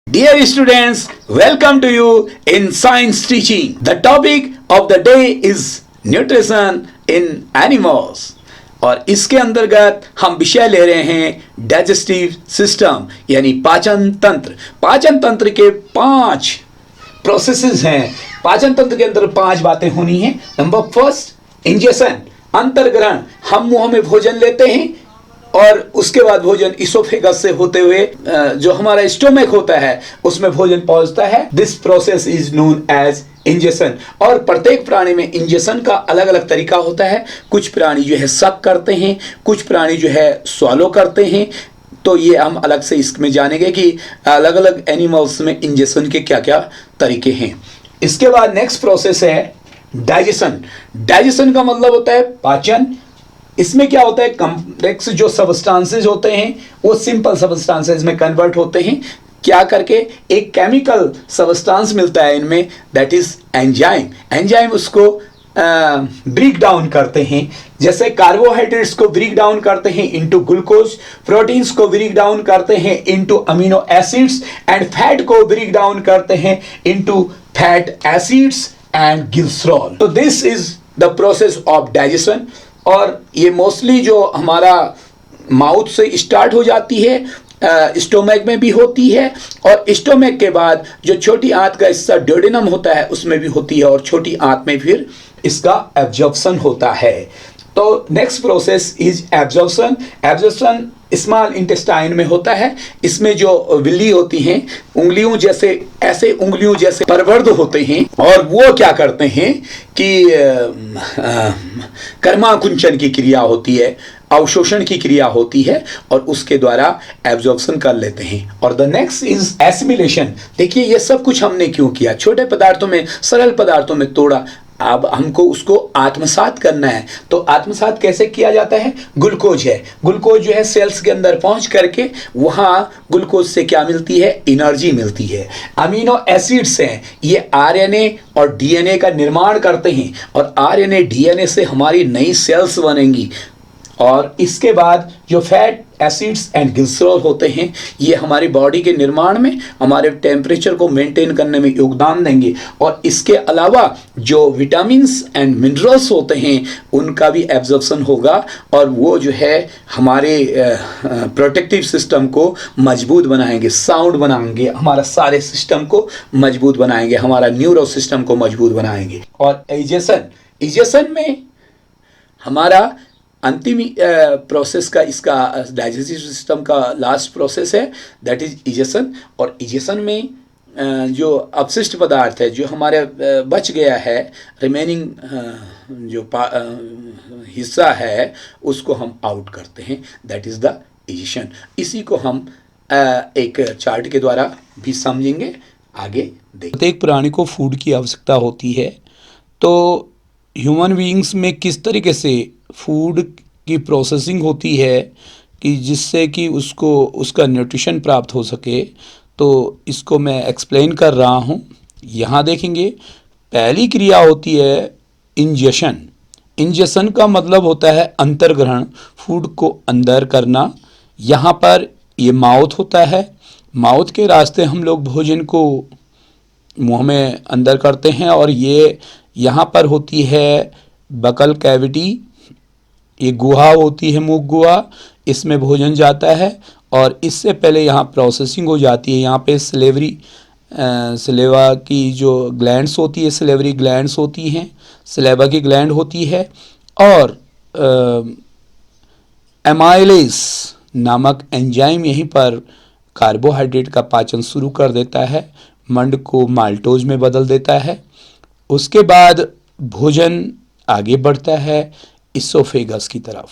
Dear students, welcome to you in science teaching. The topic of the day is nutrition in animals. और इसके अंतर्गत हम विषय ले रहे हैं डाइजेस्टिव सिस्टम यानी पाचन तंत्र। पाचन तंत्र के 5 प्रोसेसेस हैं। पाचन तंत्र के अंदर 5 बातें होनी हैं। नंबर फर्स्ट, इंजेशन, अंतर्ग्रहण। हम मुंह में भोजन लेते हैं और उसके बाद भोजन इसोफेगस से होते हुए जो हमारा स्टोमक होता है उसमें भोजन पहुंचता है। This process is known as ingestion. और प्रत्येक प्राणी में इंजेशन का अलग अलग तरीका होता है। कुछ प्राणी जो है सक करते हैं, कुछ प्राणी जो है स्वॉलो करते हैं। तो ये हम अलग से इसमें जानेंगे कि अलग अलग एनिमल्स में इंजेशन के क्या क्या तरीके हैं। इसके बाद नेक्स्ट प्रोसेस है डाइजेशन। डाइजेशन का मतलब होता है पाचन। इसमें क्या होता है, कॉम्प्लेक्स जो सबस्टांसेस होते हैं वो सिंपल सबस्टांसेस में कन्वर्ट होते हैं। क्या करके एक केमिकल सबस्टांस मिलता है इनमें, दैट इज एंजाइम। एंजाइम उसको ब्रेक डाउन करते हैं। जैसे कार्बोहाइड्रेट्स को ब्रेक डाउन करते हैं इनटू ग्लूकोज, प्रोटीन्स को ब्रेक डाउन करते हैं into amino acids and fat को ब्रेक डाउन करते हैं into fat acids and glycerol. तो this is the process of digestion. और ये मोस्टली जो हमारा माउथ से स्टार्ट हो जाती है, स्टोमक में भी होती है, और स्टोमक के बाद जो छोटी आंत का हिस्सा ड्यूडेनम होता है उसमें भी होती है, और छोटी आंत में फिर इसका एब्जॉर्प्शन होता है। तो next process is absorption. Absorption small intestine में होता है। इसमें जो विल्ली होती हैं, उंगलियों जैसे, ऐसे उंगलियों जैसे परवर्ध होते हैं, और वो क्या करते हैं कि कर्माकुंचन की क्रिया होती है, अवशोषण की क्रिया होती है, और उसके द्वारा एब्जॉर्प्शन कर लेते हैं। और द नेक्स्ट इज एसिमिलेशन। देखिए ये सब कुछ हमने क्यों किया, छोटे पदार्थों में, सरल पदार्थों में तोड़ा, अब हमको उसको आत्मसात करना है। तो आत्मसात कैसे किया जाता है, ग्लूकोज है। ग्लूकोज जो है सेल्स के अंदर पहुंच करके वहां ग्लूकोज से क्या मिलती है, एनर्जी मिलती है। अमीनो एसिड्स हैं, ये आरएनए और डीएनए का निर्माण करते हैं, और आरएनए डीएनए से हमारी नई सेल्स बनेंगी। और इसके बाद जो फैट एसिड्स एंड ग्लिसरॉल होते हैं, ये हमारी बॉडी के निर्माण में, हमारे टेम्परेचर को मेंटेन करने में योगदान देंगे। और इसके अलावा जो विटामिन्स एंड मिनरल्स होते हैं उनका भी एब्जॉर्प्शन होगा, और वो जो है हमारे प्रोटेक्टिव सिस्टम को मजबूत बनाएंगे, साउंड बनाएंगे, हमारा सारे सिस्टम को मजबूत बनाएंगे, हमारा न्यूरो सिस्टम को मजबूत बनाएंगे। और इजेशन में हमारा अंतिम प्रोसेस का, इसका डाइजेस्टिव सिस्टम का लास्ट प्रोसेस है, दैट इज इजेशन। और इजेशन में जो अपशिष्ट पदार्थ है, जो हमारे बच गया है, रिमेनिंग जो हिस्सा है, उसको हम आउट करते हैं, दैट इज द इजेशन। इसी को हम एक चार्ट के द्वारा भी समझेंगे, आगे देखें। प्रत्येक प्राणी को फूड की आवश्यकता होती है। तो ह्यूमन बीइंग्स में किस तरीके से फूड की प्रोसेसिंग होती है कि जिससे कि उसको उसका न्यूट्रिशन प्राप्त हो सके, तो इसको मैं एक्सप्लेन कर रहा हूँ। यहाँ देखेंगे, पहली क्रिया होती है इंजेशन। इंजेशन का मतलब होता है अंतर्ग्रहण, फूड को अंदर करना। यहाँ पर ये माउथ होता है, माउथ के रास्ते हम लोग भोजन को मुंह में अंदर करते हैं, और ये यहाँ पर होती है बकल कैविटी, ये गुहा होती है, मुख गुहा, इसमें भोजन जाता है। और इससे पहले यहाँ प्रोसेसिंग हो जाती है। यहाँ पे सलेवा की जो ग्लैंड्स होती है, सलेवरी ग्लैंड्स होती हैं, सलेवा की ग्लैंड होती है, और एमाइलेज नामक एंजाइम यहीं पर कार्बोहाइड्रेट का पाचन शुरू कर देता है, मंड को माल्टोज में बदल देता है। उसके बाद भोजन आगे बढ़ता है इसोफेगस की तरफ,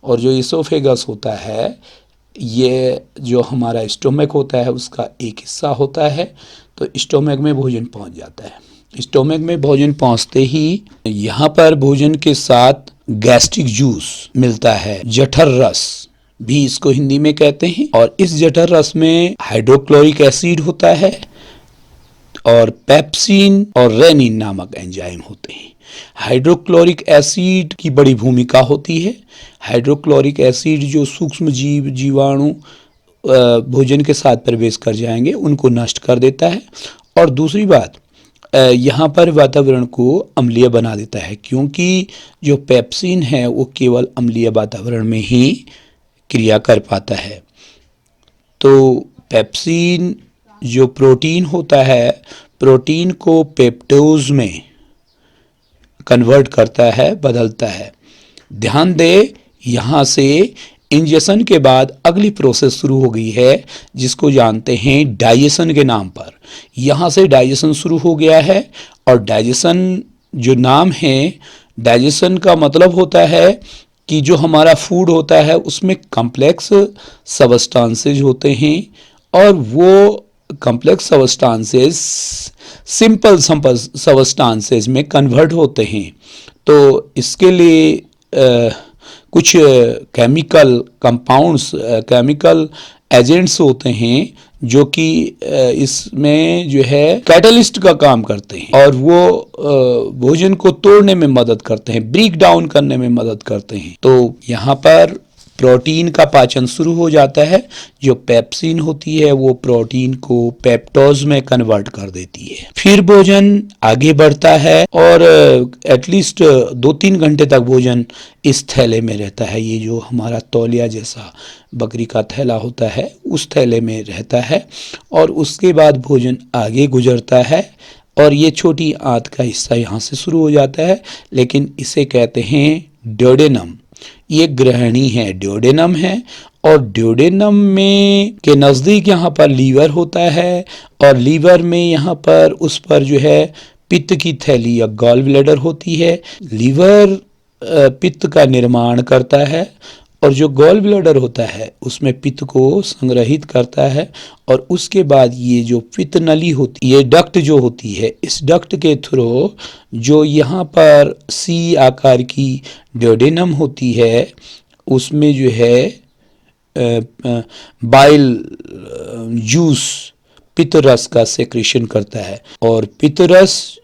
और जो इसोफेगस होता है, ये जो हमारा स्टोमक होता है उसका एक हिस्सा होता है। तो स्टोमक में भोजन पहुंच जाता है। स्टोमक में भोजन पहुंचते ही यहाँ पर भोजन के साथ गैस्ट्रिक जूस मिलता है, जठर रस भी इसको हिंदी में कहते हैं। और इस जठर रस में हाइड्रोक्लोरिक एसिड होता है, और पेप्सिन और रेनिन नामक एंजाइम होते हैं। हाइड्रोक्लोरिक एसिड की बड़ी भूमिका होती है। हाइड्रोक्लोरिक एसिड जो सूक्ष्म जीव, जीवाणु भोजन के साथ प्रवेश कर जाएंगे उनको नष्ट कर देता है। और दूसरी बात, यहाँ पर वातावरण को अम्लीय बना देता है, क्योंकि जो पेप्सिन है वो केवल अम्लीय वातावरण में ही क्रिया कर पाता है। तो पेप्सिन जो प्रोटीन होता है, प्रोटीन को पेप्टोज में कन्वर्ट करता है, बदलता है। ध्यान दे, यहाँ से इंजेक्शन के बाद अगली प्रोसेस शुरू हो गई है जिसको जानते हैं डाइजेशन के नाम पर। यहाँ से डाइजेशन शुरू हो गया है, और डाइजेशन जो नाम है, डाइजेशन का मतलब होता है कि जो हमारा फूड होता है उसमें कॉम्प्लेक्स सबस्टांसेज होते हैं, और वो कॉम्प्लेक्स सबस्टांसेस सिंपल सबस्टांसेस में कन्वर्ट होते हैं। तो इसके लिए कुछ केमिकल कंपाउंड्स, केमिकल एजेंट्स होते हैं जो कि इसमें जो है कैटलिस्ट का काम करते हैं, और वो भोजन को तोड़ने में मदद करते हैं, ब्रेक डाउन करने में मदद करते हैं। तो यहाँ पर प्रोटीन का पाचन शुरू हो जाता है। जो पेप्सिन होती है वो प्रोटीन को पेप्टोज में कन्वर्ट कर देती है। फिर भोजन आगे बढ़ता है, और एटलीस्ट 2-3 घंटे तक भोजन इस थैले में रहता है। ये जो हमारा तौलिया जैसा बकरी का थैला होता है उस थैले में रहता है, और उसके बाद भोजन आगे गुजरता है, और ये छोटी आंत का हिस्सा यहाँ से शुरू हो जाता है, लेकिन इसे कहते हैं ड्यूडेनम। ये ग्रहणी है, ड्यूडेनम है, और ड्यूडेनम में के नज़दीक यहाँ पर लीवर होता है, और लीवर में यहाँ पर उस पर जो है पित्त की थैली या गॉल ब्लैडर होती है। लीवर पित्त का निर्माण करता है, और जो गॉल ब्लैडर होता है उसमें पित्त को संग्रहित करता है, और उसके बाद ये जो पित्त नली होती है, ये डक्ट जो होती है, इस डक्ट के थ्रू जो यहाँ पर सी आकार की ड्यूडेनम होती है उसमें जो है बाइल जूस, पित्त रस का सेक्रेशन करता है, और पित्त रस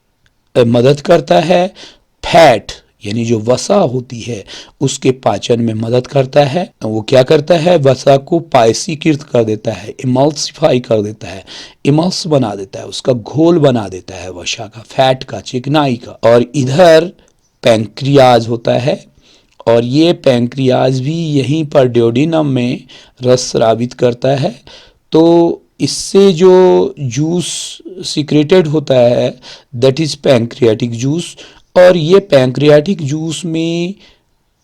मदद करता है फैट यानी जो वसा होती है उसके पाचन में मदद करता है। वो क्या करता है, वसा को पायसीकृत कर देता है, इमल्सिफाई कर देता है, इमल्स बना देता है, उसका घोल बना देता है वसा का, फैट का, चिकनाई का। और इधर पैंक्रियाज होता है, और ये पैंक्रियाज भी यहीं पर ड्यूडेनम में रस स्रावित करता है। तो इससे जो जूस सिक्रेटेड होता है दैट इज पैंक्रियाटिक जूस, और ये पैंक्रियाटिक जूस में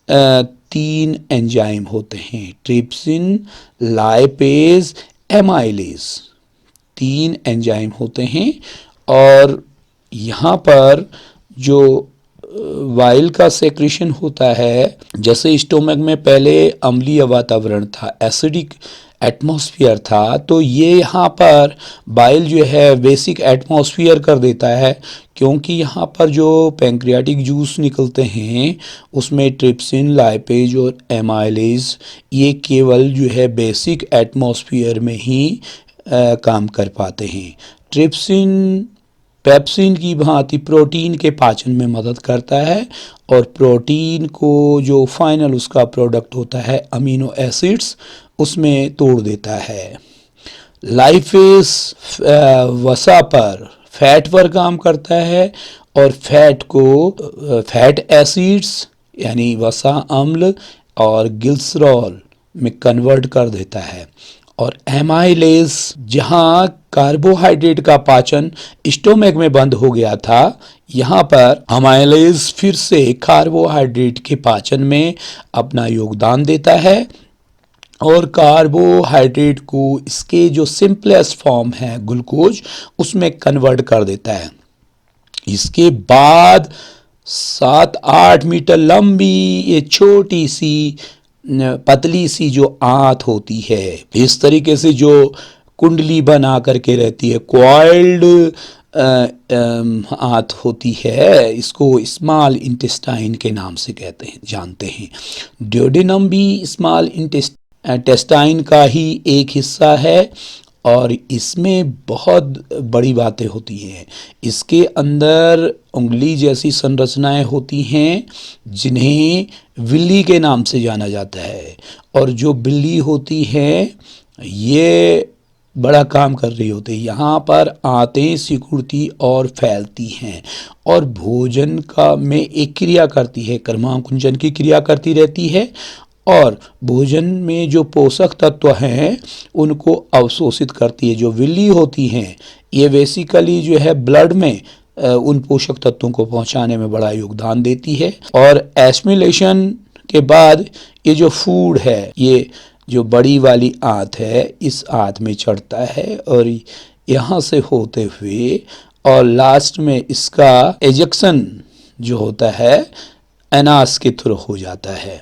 3 एंजाइम होते हैं, ट्रिप्सिन, लाइपेज, एमाइलेज, 3 एंजाइम होते हैं। और यहाँ पर जो वाइल का सेक्रेशन होता है, जैसे स्टोमक में पहले अम्लीय वातावरण था, एसिडिक एटमॉस्फेयर था, तो ये यहाँ पर बाइल जो है बेसिक एटमॉस्फेयर कर देता है, क्योंकि यहाँ पर जो पैंक्रियाटिक जूस निकलते हैं उसमें ट्रिप्सिन, लाइपेज और एमाइलेज ये केवल जो है बेसिक एटमॉस्फेयर में ही काम कर पाते हैं। ट्रिप्सिन पेप्सिन की भांति प्रोटीन के पाचन में मदद करता है, और प्रोटीन को जो फाइनल उसका प्रोडक्ट होता है अमीनो एसिड्स उसमें तोड़ देता है। लाइपेज वसा पर, फैट पर काम करता है, और फैट को फैट एसिड्स यानी वसा अम्ल और ग्लिसरॉल में कन्वर्ट कर देता है। और एमाइलेज, जहाँ कार्बोहाइड्रेट का पाचन स्टोमक में बंद हो गया था, यहाँ पर एमाइलेज फिर से कार्बोहाइड्रेट के पाचन में अपना योगदान देता है, और कार्बोहाइड्रेट को इसके जो सिंपलेस्ट फॉर्म है ग्लूकोज उसमें कन्वर्ट कर देता है। इसके बाद 7-8 मीटर लंबी ये छोटी सी पतली सी जो आंत होती है, इस तरीके से जो कुंडली बना करके रहती है, कॉइल्ड आंत होती है, इसको स्मॉल इंटेस्टाइन के नाम से कहते हैं, जानते हैं। ड्यूडेनम भी स्मॉल इंटेस्टाइन का ही एक हिस्सा है, और इसमें बहुत बड़ी बातें होती हैं। इसके अंदर उंगली जैसी संरचनाएं होती हैं जिन्हें विल्ली के नाम से जाना जाता है। और जो बिल्ली होती है ये बड़ा काम कर रही होती है, यहाँ पर आंतें सिकुड़ती और फैलती हैं और भोजन का में एक क्रिया करती है, कर्माकुंचन की क्रिया करती रहती है और भोजन में जो पोषक तत्व हैं उनको अवशोषित करती है। जो विल्ली होती हैं ये बेसिकली जो है ब्लड में उन पोषक तत्वों को पहुंचाने में बड़ा योगदान देती है। और एस्मिलेशन के बाद ये जो फूड है ये जो बड़ी वाली आंत है इस आंत में चढ़ता है और यहाँ से होते हुए और लास्ट में इसका एजेक्शन जो होता है एनास के थ्रू हो जाता है।